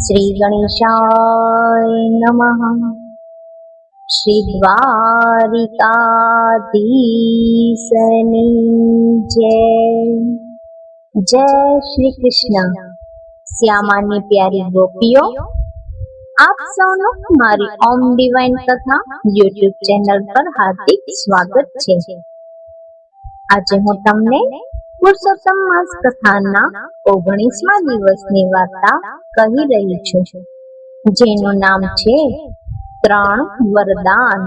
શ્રી ગણેશાય નમઃ. શ્રી દ્વારિકાધીશની જય. જય શ્રી કૃષ્ણ. શ્યામાની પ્યારી ગોપીઓ, આપ સૌનું મારી ઓમ ડિવાઇન કથા યુટ્યુબ ચેનલ પર હાર્દિક સ્વાગત છે. આજે હું તમને પુરુષોત્તમ માસ કથાના 19મા દિવસની વાર્તા કહી રહી છું, જેનું નામ છે 3 વરદાન.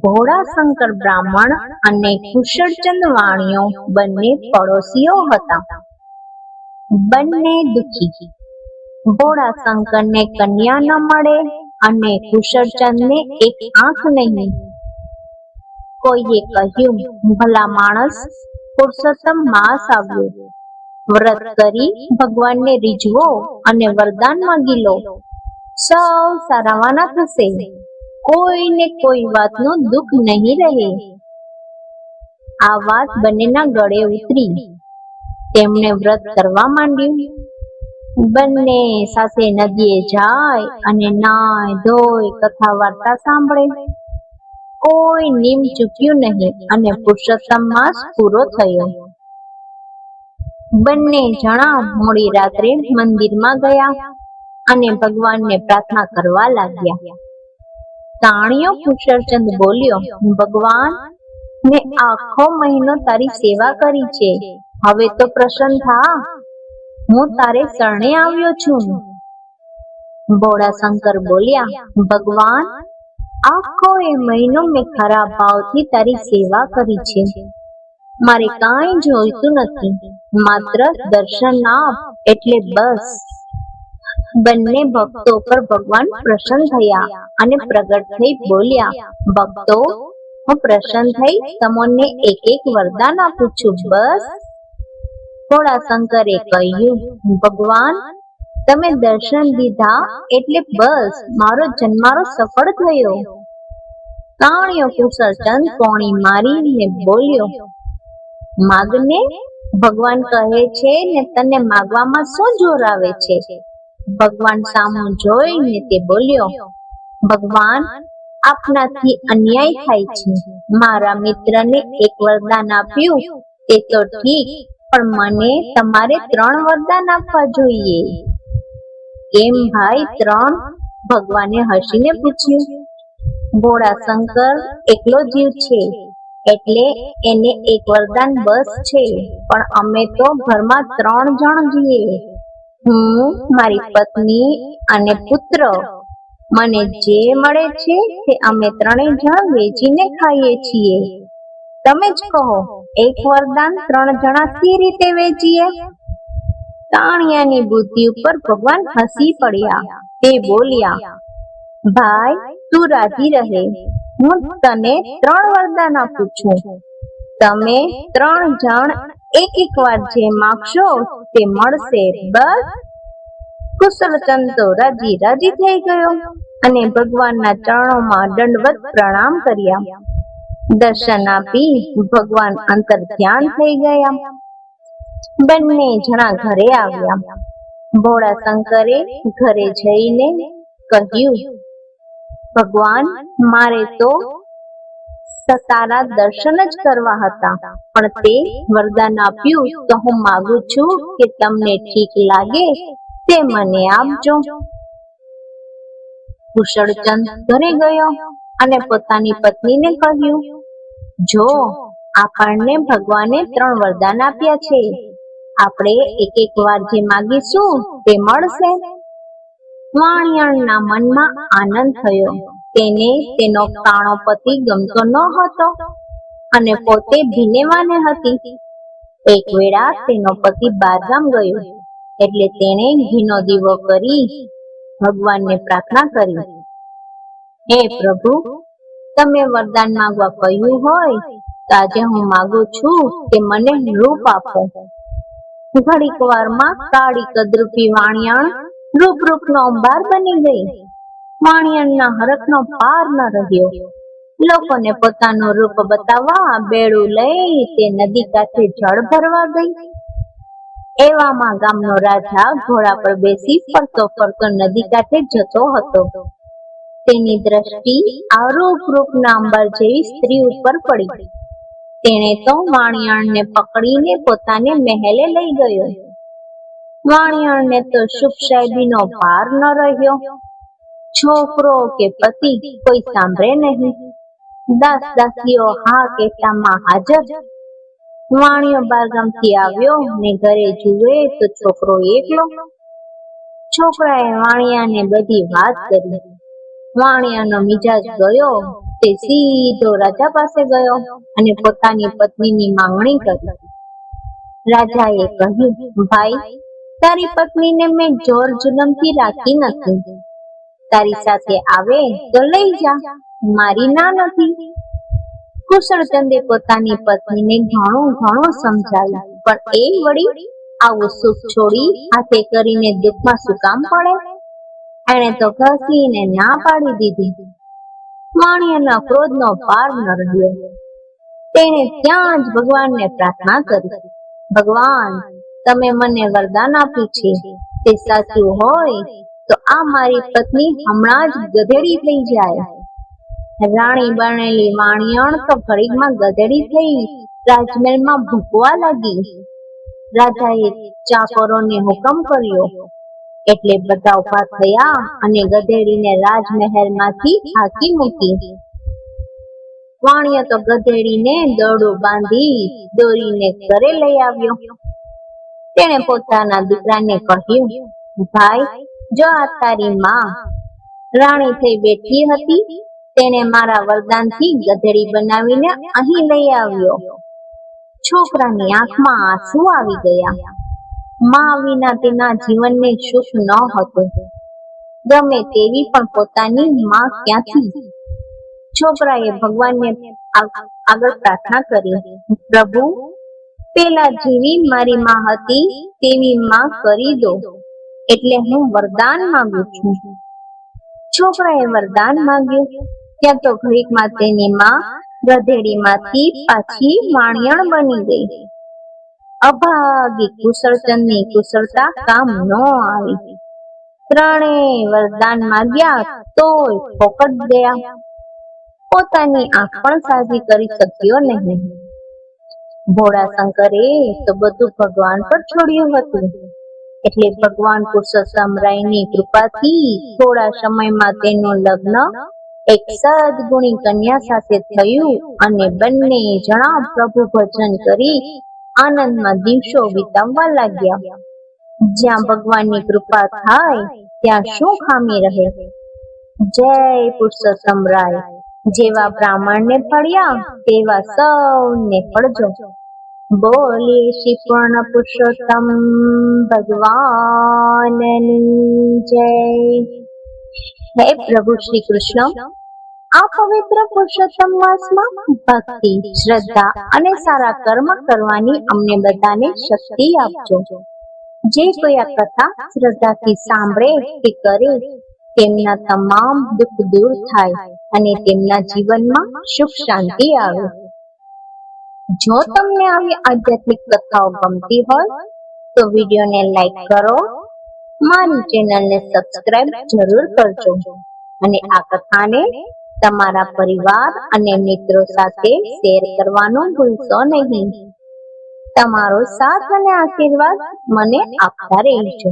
ભોળાશંકર બ્રાહ્મણ અને કુશળચંદ વાણિયો બંને પડોશીઓ હતા. બંને દુઃખી. ભોળાશંકરને કન્યા ન મળે અને કુશળચંદને એક આંખ નહીં. કોઈએ કહ્યું, ભલા માણસ, પુરુષોત્તમ માસ આવ્યો, વ્રત કરી ભગવાનને રીઝવો અને વરદાન માંગી લો, સૌ સારાવાના થશે, કોઈને કોઈ વાતનું દુઃખ નહીં રહે. આ વાત બંનેના ગળે ઉતરી. તેમણે વ્રત કરવા માંડ્યું. બંને સાથે નદીએ જાય અને નાય ધોઈ કથા વાર્તા સાંભળે. કોઈ નીમ ચૂક્યું નહીં અને પુરુષોત્તમ માસ પૂરો થયો. બંને જણા મોડી રાત્રે મંદિરમાં ગયા અને ભગવાનને પ્રાર્થના કરવા લાગ્યા. તાણિયો કુશળચંદ બોલ્યો, ભગવાન, મેં આખો મહિનો તારી સેવા કરી છે, હવે તો પ્રસન્ન થા, હું તારે શરણે આવ્યો છું. ભોળાશંકર બોલ્યા, ભગવાન, આખો એ મહિનો મેં ખરા ભાવથી તારી સેવા કરી છે, મારે કાંઈ જોઈતું નથી, માત્ર દર્શન આપ એટલે બસ. બંને ભક્તો પર ભગવાન પ્રસન્ન થયા અને પ્રગટ થઈ બોલ્યા, ભક્તો, હું પ્રસન્ન થઈ તમને એક એક વરદાન આપું છું, બસ. ભોળાશંકરે કહ્યું, ભગવાન, તમે દર્શન દીધા એટલે બસ, મારો જન્મારો સફળ થયો. તાણિયો કુશળચંદ કોણી મારીને બોલ્યો, માગને, ભગવાન કહે છે ને તને માગવામાં શું જોર આવે છે? ભગવાન સામું જોઈને તે બોલ્યો, ભગવાન, આપનાથી અન્યાય થાય છે. મારા મિત્રને એક વરદાન આપ્યું તે તો ઠીક, પણ મને તમારે 3 વરદાન આપવા જોઈએ. કેમ ભાઈ 3? ભગવાને હસીને પૂછ્યું. ભોળાશંકર એકલો જીવ છે એટલે એને એક વરદાન બસ છે, પણ અમે તો ઘરમાં 3 જણ છીએ, હું, મારી પત્ની અને પુત્ર. મને જે મળે છે તે અમે 3 જણ વેચીને ખાઈએ છીએ. તમે જ કહો, એક વરદાન 3 જણા સી રીતે વેચીએ? તાણિયાની બુદ્ધિ ઉપર ભગવાન હસી પડ્યા. તે બોલ્યા, ભાઈ, તું રાજી રહે, હું તને 3 વરદાન આપું છું. તમે 3 જણ એક એક વાર જે માગશો તે મળશે, બસ. કુશળચંદ તો રાજી રાજી થઈ ગયો અને ભગવાનના ચરણોમાં દંડવત પ્રણામ કર્યા. દર્શન આપી ભગવાન અંતર ધ્યાન થઈ ગયા. બંને જણા ઘરે આવ્યા. ભોળાશંકરે ઘરે જઈને કહ્યું, ભગવાન, મારે તો તારા દર્શન જ કરવા હતા, પણ તે વરદાન આપ્યું તો હું માગું છું કે તમને ઠીક લાગે તે મને આપજો. કુશળચંદ ઘરે ગયો અને પોતાની પત્નીને કહ્યું, જો, આપણને ભગવાને 3 વરદાન આપ્યા છે, આપણે એક એક વાર જે માગીશું તે મળશે. વાણિયાના મનમાં આનંદ થયો. તેને તેનો કાણો પતિ ગમતો ન હતો અને પોતે ભીનેવાને હતી. એક વેળા તેનો પતિ બહારગામ ગયો એટલે તેણે ઘીનો દીવો કરી ભગવાનને પ્રાર્થના કરી, હે પ્રભુ, તમે વરદાન માંગવા કહ્યું હોય તો આજે હું માગું છું કે મને રૂપ આપો. ઘડીક વારમાં કાળી કદરૂપી વાણિયાણ રૂપનો અંબાર બની ગઈ. વાણિયાણના હરખનો પાર ન રહ્યો. લોકોને પોતાનું રૂપ બતાવવા બેડું લઈ તે નદી કાંઠે જળ ભરવા ગઈ. એવામાં ગામનો રાજા ઘોડા પર બેસી ફરતો ફરતો નદી કાંઠે જતો હતો. તેની દ્રષ્ટિ રૂપના અંબર જેવી સ્ત્રી ઉપર પડી. તેણે તો વાણિયાણને પકડીને પોતાને મહેલે લઈ ગયો. વાણિયાણને તો શુભ સાહેબીનો પાર ન રહ્યો. છોકરો કે પતિ કોઈ સાંભળે નહીં. દાસ દાસીઓ હા કહેતામાં હાજર. વાણિયો બારગામથી આવ્યો ને ઘરે જુએ તો છોકરો એકલો. છોકરાએ વાણિયાને બધી વાત કરી. વાણિયાનો મિજાજ ગયો. તે સીધો રાજા પાસે ગયો અને પોતાની પત્નીની માંગણી કરી. રાજાએ કહ્યું, ભાઈ, તારી પત્નીને મેં જોર જુલમથી રાખી નથી. તારી સાથે આવે તો લઈ જા, મારી ના નથી. કુશળચંદે પોતાની પત્નીને ઘણું સમજાવ્યું, પણ એ વળી આવું સુખ છોડી હાથે કરીને દુઃખમાં શું કામ પડે? એણે તો ઘસીને ના પાડી દીધી. વાણિયાના ક્રોધનો પાર ન રહ્યો. તેણે ત્યાં જ ભગવાનને પ્રાર્થના કરી, ભગવાન, તમે મને વરદાન આપ્યું છે, તે સાચું હોય તો આ મારી પત્ની હમણાં જ ગધેડી થઈ જાય. રાણી બનેલી વાણિયાણ તો ઘડીકમાં ગધેડી થઈ રાજમહેલમાં ભૂકવા લાગી. રાજાએ ચાકરોને હુકમ કર્યો એટલે બધા ઉભા થયા અને ગધેડીને રાજમહેલમાંથી હાંકી મૂકી. વાણિયો તો ગધેડીને દોરડું બાંધી દોરીને ઘરે લઈ આવ્યો. તેણે પોતાના દીકરાને કહ્યું, ભાઈ, જો આ તારી માં રાણી થઈ બેઠી હતી, તેને મારા વરદાનથી ગધેડી બનાવીને અહીં લઈ આવ્યો. છોકરાની આંખમાં આંસુ આવી ગયા. માં વિના તેના જીવનને સુખ ન હતું. ગમે તેવી પણ પોતાની માં ક્યાંથી? છોકરાએ ભગવાનને આગળ પ્રાર્થના કરી, પ્રભુ, પેલા જેવી મારી માં હતી તેવી માં કરી દો, એટલે હું વરદાન માંગુ છું. છોકરાએ વરદાન માંગ્યું. ત્યાં તો ઘડીકમાં તેની માં ગધેડીમાંથી પાછી વાણિયાણ બની ગઈ. અભાગી કુશળચંદની કુશળતા કામ ન આવી. ત્રણેય વરદાન માંગ્યા તોય ફોકટ ગયા. પોતાની આંખ પણ સાજી કરી શક્યો નહીં. ભોળા શંકરે તો બધું ભગવાન પર છોડ્યું હતું. એટલે ભગવાન પુરુષોત્તમરાયની કૃપાથી થોડા સમયમાં તેનું લગ્ન એક સદગુણી કન્યા સાથે થયું અને બંને જણા પ્રભુ ભજન કરી આનંદમાં દિવસો વિતાવવા લાગ્યા. જ્યાં ભગવાનની કૃપા થાય ત્યાં શું ખામી રહે? જય પુરુષોત્તમરાય. જેવા બ્રાહ્મણને ફળ્યા તેવા સૌને ફળજો. બોલીએ શ્રી પૂર્ણ પુરુષોત્તમ ભગવાનની જય. હે પ્રભુ શ્રી કૃષ્ણ, આ પવિત્ર પુરુષોત્તમ માસમાં ભક્તિ, શ્રદ્ધા અને સારા કર્મ કરવાની અમને બધાને શક્તિ આપજો. જે કોઈ આ કથા શ્રદ્ધાથી સાંભળે કે કરે તેમના તમામ દુઃખ દૂર થાય અને તેમના જીવનમાં સુખ શાંતિ આવે. જો તમને આવી આધ્યાત્મિક કથાઓ ગમતી હોય તો વિડીયોને લાઈક કરો, મારી ચેનલને સબસ્ક્રાઇબ જરૂર કરજો અને આ કથાને તમારા પરિવાર અને મિત્રો સાથે શેર કરવાનું ભૂલશો નહીં. તમારો સાથ અને આશીર્વાદ મને આપતા રહેજો.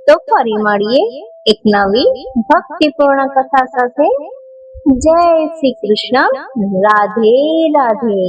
તો ફરી મળીએ એક નવી ભક્તિપૂર્ણ કથા સાથે. જય શ્રી કૃષ્ણ. રાધે રાધે.